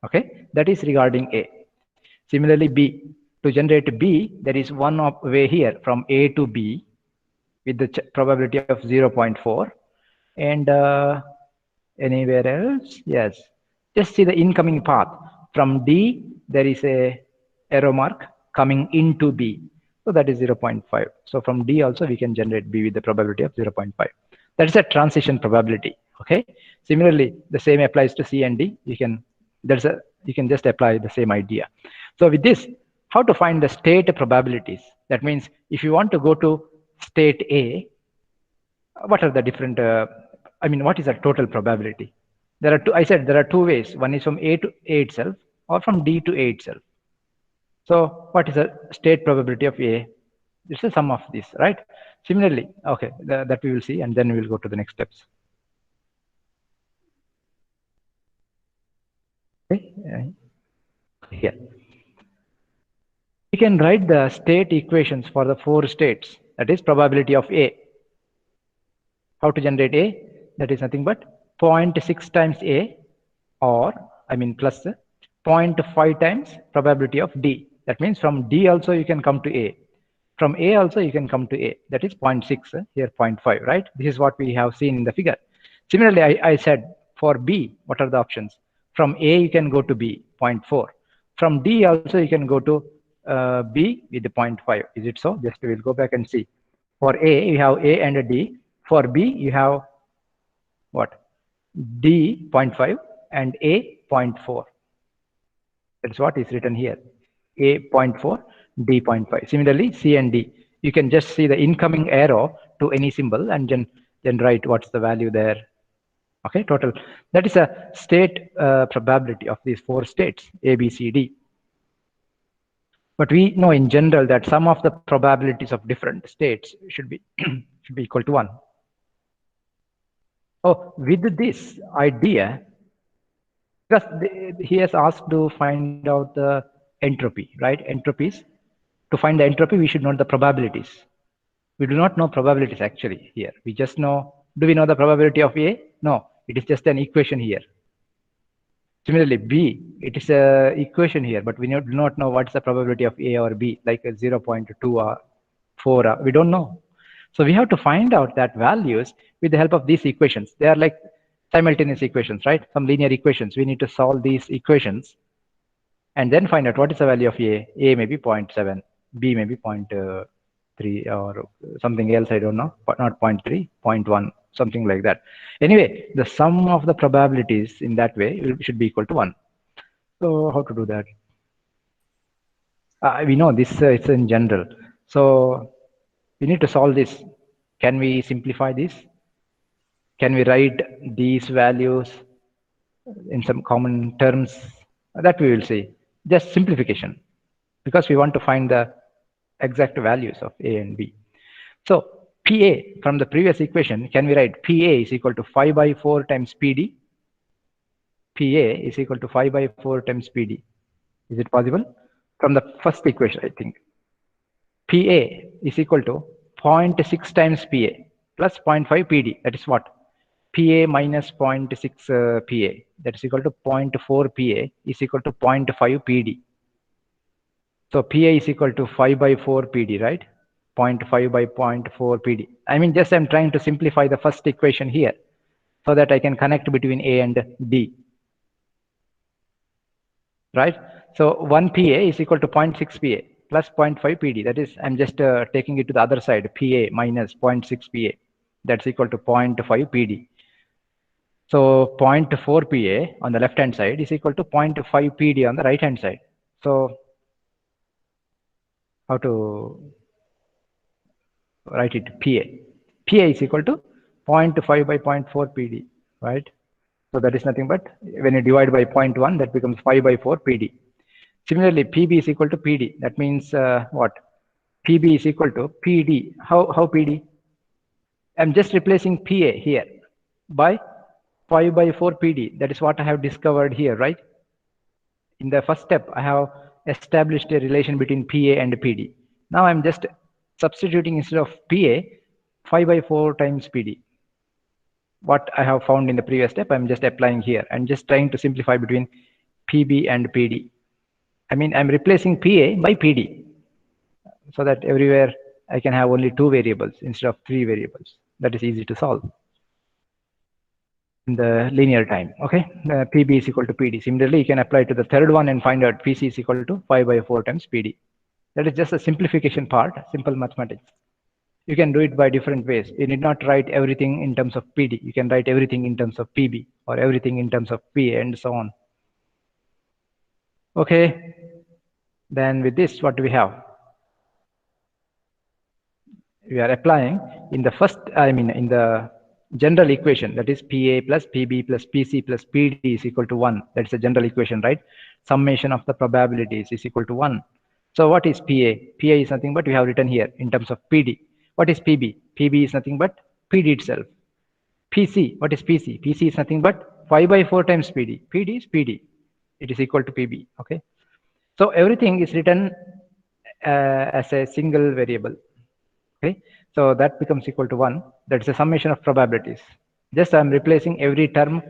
Speaker 1: Okay, that is regarding A. Similarly, B. To generate B, there is one way here from A to B with the probability of 0.4. And anywhere else? Yes. Just see the incoming path. From D, there is a arrow mark coming into B. So that is 0.5. So from D also we can generate B with the probability of 0.5. That is a transition probability. Okay. Similarly, the same applies to C and D. You can just apply the same idea. So with this, how to find the state probabilities? That means if you want to go to state A, what are the different? What is the total probability? There are two. I said there are two ways. One is from A to A itself, or from D to A itself. So what is the state probability of A? It's the sum of this, right? Similarly, okay, that we will see, and then we will go to the next steps. Okay, here. We can write the state equations for the 4 states. That is probability of A. How to generate A? That is nothing but 0.6 times A, or plus 0.5 times probability of D. That means from D also you can come to A. From A also you can come to A. That is 0.6, here 0.5, right? This is what we have seen in the figure. Similarly, I said for B, what are the options? From A you can go to B, 0.4. From D also you can go to B with the 0.5. Is it so? Just we'll go back and see. For A, you have A and a D. For B, you have what? D 0.5 and A 0.4. That's what is written here. A 0.4, D 0.5. Similarly, C and D. You can just see the incoming arrow to any symbol and then write what's the value there. Okay, total. That is a state probability of these 4 states, A, B, C, D. But we know in general that sum of the probabilities of different states should be should be equal to 1. Oh, with this idea, because he has asked to find out the entropy, right? Entropies. To find the entropy, we should know the probabilities. We do not know probabilities actually here. We just know, do we know the probability of A? No, it is just an equation here. Similarly, B, it is a equation here, but we do not know what's the probability of A or B, like a 0.2 or 4, or, we don't know. So we have to find out that values with the help of these equations. They are like simultaneous equations, right? Some linear equations. We need to solve these equations and then find out what is the value of A. A may be 0.7, B may be 0.3 or something else, I don't know, but not 0.3, 0.1, something like that. Anyway, the sum of the probabilities in that way should be equal to 1. So how to do that? We know this, it's in general. So we need to solve this. Can we simplify this? Can we write these values in some common terms? That we will see. Just simplification, because we want to find the exact values of A and B. So PA, from the previous equation, can we write PA is equal to 5 by 4 times PD? PA is equal to 5 by 4 times PD. Is it possible? From the first equation, I think. PA is equal to 0.6 times PA plus 0.5 PD. That is what? PA minus 0.6 PA. That is equal to 0.4 PA is equal to 0.5 PD. So PA is equal to 5 by 4 PD, right? 0.5 by 0.4 PD. I'm trying to simplify the first equation here so that I can connect between A and D. Right? So 1 PA is equal to 0.6 PA plus 0.5 PD. That is, I'm just taking it to the other side. PA minus 0.6 PA. That's equal to 0.5 PD. So 0.4 PA on the left hand side is equal to 0.5 PD on the right hand side. So how to write it? PA. PA is equal to 0.5 by 0.4 PD, right? So that is nothing but when you divide by 0.1, that becomes 5 by 4 PD. Similarly, PB is equal to PD. That means what? PB is equal to PD. How PD? I'm just replacing PA here by 5 by 4 PD. That is what I have discovered here, right? In the first step, I have established a relation between PA and PD. Now I'm just substituting instead of PA 5 by 4 times PD. What I have found in the previous step, I'm just applying here and just trying to simplify between PB and PD. I mean, I'm replacing PA by PD so that everywhere I can have only 2 variables instead of 3 variables. That is easy to solve in the linear time. Okay, PB is equal to PD. Similarly, you can apply to the third one and find out PC is equal to 5 by 4 times PD. That is just a simplification part, simple mathematics. You can do it by different ways. You need not write everything in terms of PD. You can write everything in terms of PB or everything in terms of PA and so on. Okay, then with this, what do we have? We are applying in the first, in the general equation, that is PA plus PB plus PC plus PD is equal to 1. That's a general equation, right? Summation of the probabilities is equal to 1. So what is PA? PA is nothing but we have written here in terms of PD. What is PB? PB is nothing but PD itself. PC, what is PC? PC is nothing but 5 by 4 times PD. PD is PD. It is equal to PB. Okay. So everything is written as a single variable. Okay. So that becomes equal to 1. That's a summation of probabilities. Just I'm replacing every term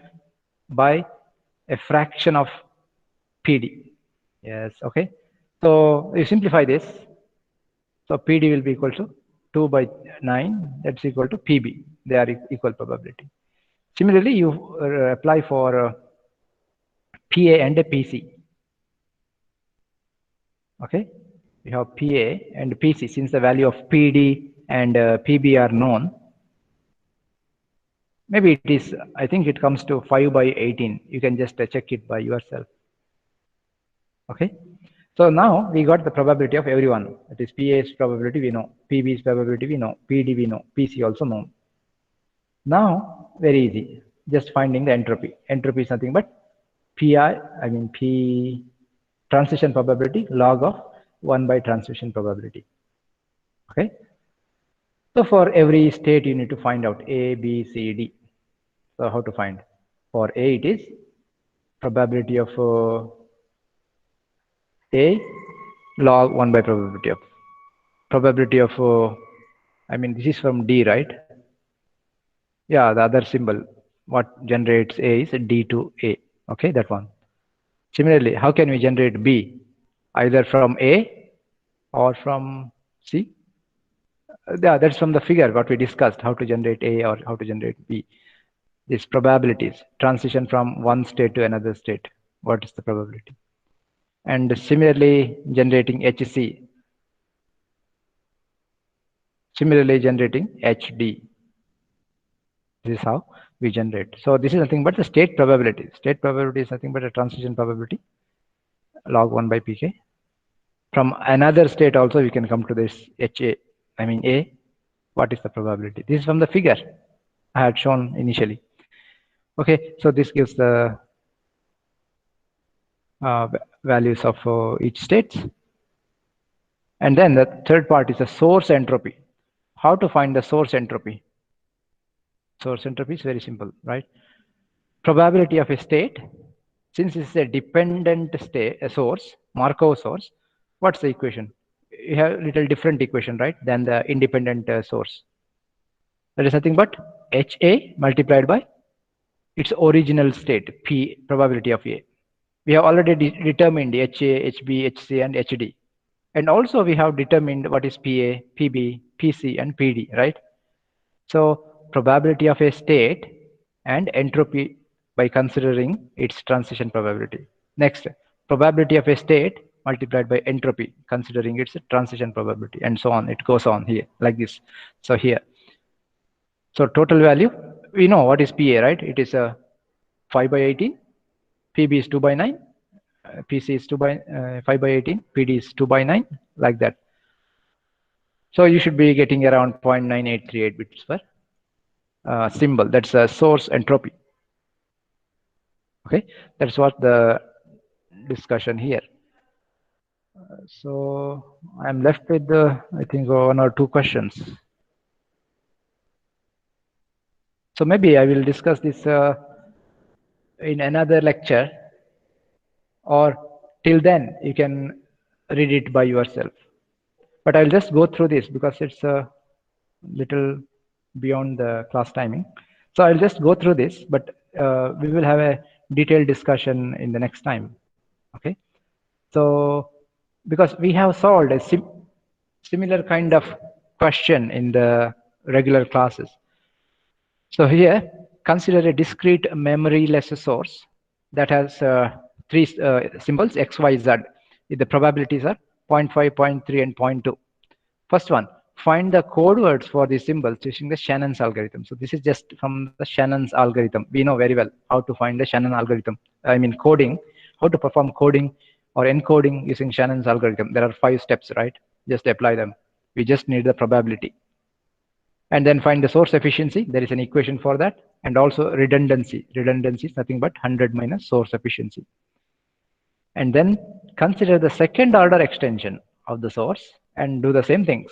Speaker 1: by a fraction of PD. Yes. Okay. So you simplify this. So PD will be equal to 2 by 9. That's equal to PB. They are equal probability. Similarly, you apply for PA and a PC. Okay, we have PA and PC. Since the value of PD and PB are known, maybe it is, I think it comes to 5 by 18. You can just check it by yourself. Okay, so now we got the probability of everyone. That is PA's probability we know, PB's probability we know, PD we know, PC also known. Now, very easy, just finding the entropy. Entropy is nothing but P transition probability log of 1 by transition probability. Okay. So for every state, you need to find out A, B, C, D. So how to find? For A, it is probability of A log 1 by probability of this is from D, right? Yeah, the other symbol what generates A is D to A. Okay, that one. Similarly, how can we generate B? Either from A or from C? Yeah, that's from the figure what we discussed, how to generate A or how to generate B. These probabilities, transition from one state to another state. What is the probability? And similarly, generating HC. Similarly, generating HD. This is how we generate. So this is nothing but the state probability. State probability is nothing but a transition probability log 1 by pk. From another state also we can come to this HA. A. What is the probability? This is from the figure I had shown initially. Okay, so this gives the values of each state. And then the third part is the source entropy. How to find the source entropy? Source entropy is very simple, right? Probability of a state, since it's a dependent state, a source, Markov source, what's the equation? You have a little different equation, right, than the independent source. That is nothing but HA multiplied by its original state, P, probability of A. We have already determined HA, HB, HC, and HD. And also we have determined what is PA, PB, PC, and PD, right? So probability of a state and entropy by considering its transition probability. Next, probability of a state multiplied by entropy considering its transition probability, and so on. It goes on here like this. So here, so total value, we know what is PA, right? It is a 5 by 18, PB is 2 by 9, PC is 5 by 18, PD is 2 by 9, like that. So you should be getting around 0.9838 bits per symbol. That's a source entropy. Okay, that's what the discussion here. So I'm left with I think 1 or 2 questions. So maybe I will discuss this in another lecture, or till then you can read it by yourself. But I'll just go through this because it's a little beyond the class timing. So I'll just go through this, but we will have a detailed discussion in the next time. Okay. So because we have solved a similar kind of question in the regular classes. So here, consider a discrete memoryless source that has three symbols x, y, z. The probabilities are 0.5, 0.3, and 0.2. First one, find the code words for these symbols using the Shannon's algorithm. So this is just from the Shannon's algorithm. We know very well how to find the Shannon algorithm. I mean coding, how to perform coding or encoding using Shannon's algorithm. There are 5 steps, right? Just apply them. We just need the probability. And then find the source efficiency. There is an equation for that. And also redundancy. Redundancy is nothing but 100 minus source efficiency. And then consider the second order extension of the source and do the same things.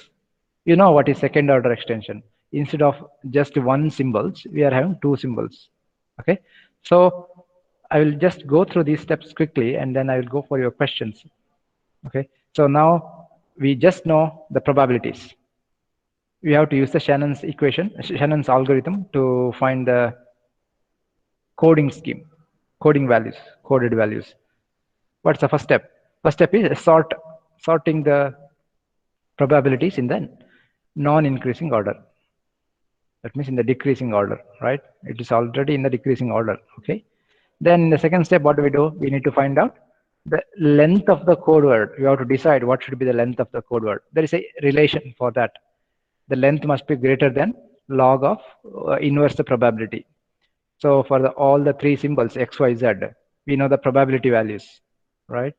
Speaker 1: You know what is second order extension. Instead of just one symbols, we are having 2 symbols. Okay. So I will just go through these steps quickly and then I will go for your questions. Okay. So now we just know the probabilities. We have to use the Shannon's equation, Shannon's algorithm to find the coding scheme, coding values, coded values. What's the first step? First step is sorting the probabilities in the non-increasing order. That means in the decreasing order, right? It is already in the decreasing order, okay? Then in the second step, what do? We need to find out the length of the code word. We have to decide what should be the length of the code word. There is a relation for that. The length must be greater than log of inverse the probability. So for all the 3 symbols, x, y, z, we know the probability values, right?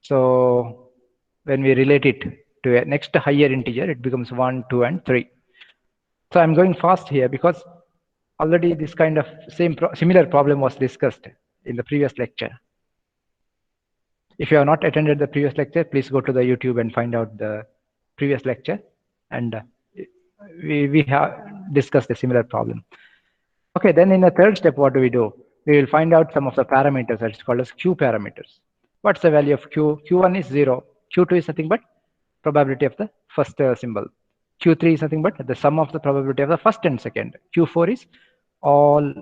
Speaker 1: So when we relate it to a next higher integer, it becomes 1, 2, and 3. So I'm going fast here because already this kind of similar problem was discussed in the previous lecture. If you have not attended the previous lecture, please go to the YouTube and find out the previous lecture. And we have discussed a similar problem. Okay, then in the third step, what do? We will find out some of the parameters that is called as Q parameters. What's the value of Q? Q1 is 0. Q2 is nothing but probability of the first symbol. Q3 is nothing but the sum of the probability of the first and second. Q4 is all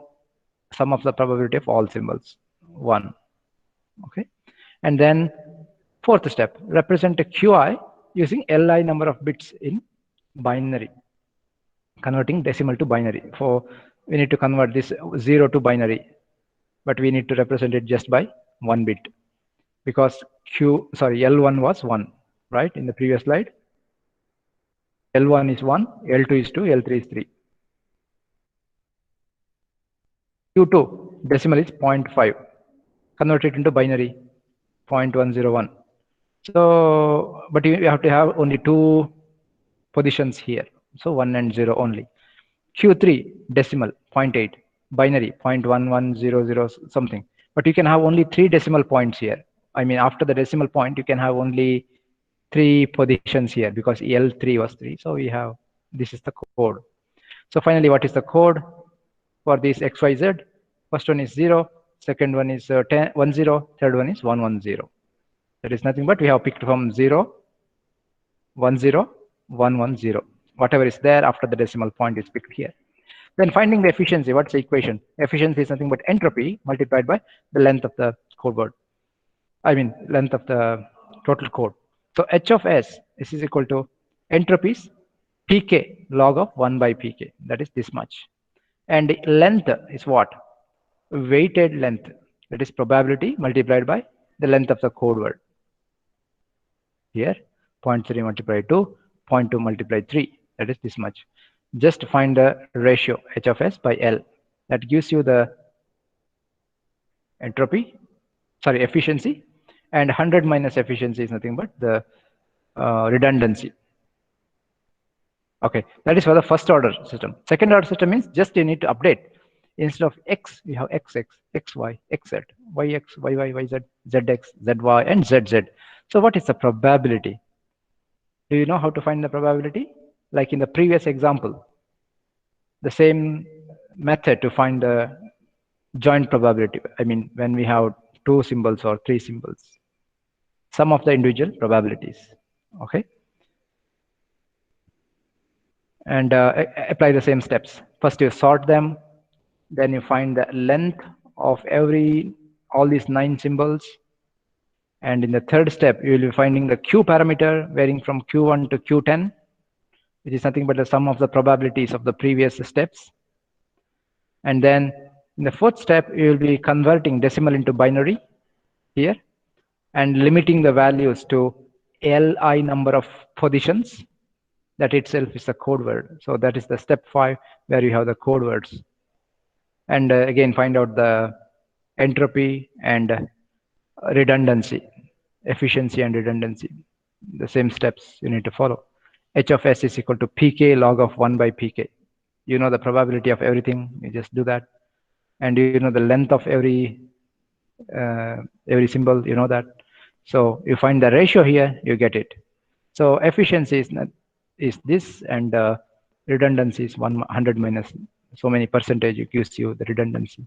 Speaker 1: sum of the probability of all symbols, 1. Okay, and then fourth step, represent a QI using LI number of bits in binary, converting decimal to binary. We need to convert this 0 to binary, but we need to represent it just by 1 bit because L1 was 1, right? In the previous slide, L1 is 1, L2 is 2, L3 is 3. Q2 decimal is 0.5, convert it into binary, 0.101. So, but you have to have only 2 positions here, so 1 and 0 only. Q3 decimal 0.8, binary 0.1100 something, but you can have only 3 decimal points here. I mean, after the decimal point, you can have only 3 positions here because L3 was 3. So we have, this is the code. So finally, what is the code for this XYZ? First one is 0, second one is 10, 10, third one is 110. That is nothing but we have picked from 0, 10, 110. Whatever is there after the decimal point is picked here. Then finding the efficiency, what's the equation? Efficiency is nothing but entropy multiplied by the length of the code word. I mean, length of the total code. So H of S is equal to entropy's pk log of 1 by pk. That is this much. And length is what? Weighted length. That is probability multiplied by the length of the code word. Here, 0.3 multiplied 2, 0.2 multiplied 3. That is this much. Just find the ratio H of S by L. That gives you the efficiency. And 100 minus efficiency is nothing but the redundancy. Okay, that is for the first order system. Second order system means just you need to update. Instead of X, we have XX, XY, XZ, YX, YY, YZ, ZX, ZY, and ZZ. So what is the probability? Do you know how to find the probability? Like in the previous example, the same method to find the joint probability. I mean, when we have 2 symbols or 3 symbols. sum of the individual probabilities. Okay. And apply the same steps. First you sort them, then you find the length of all these 9 symbols, and in the third step you will be finding the Q parameter varying from Q1 to Q10, which is nothing but the sum of the probabilities of the previous steps. And then in the fourth step you will be converting decimal into binary here and limiting the values to Li number of positions. That itself is a code word. So that is the step 5 where you have the code words. And again find out the entropy and redundancy, efficiency and redundancy. The same steps you need to follow. H of S is equal to pk log of 1 by pk. You know the probability of everything, you just do that. And you know the length of every symbol, you know that. So you find the ratio here, you get it. So efficiency is this, and redundancy is 100 minus so many percentage. It gives you the redundancy.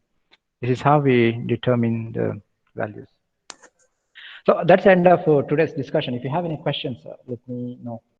Speaker 1: This is how we determine the values. So that's the end of today's discussion. If you have any questions, let me know.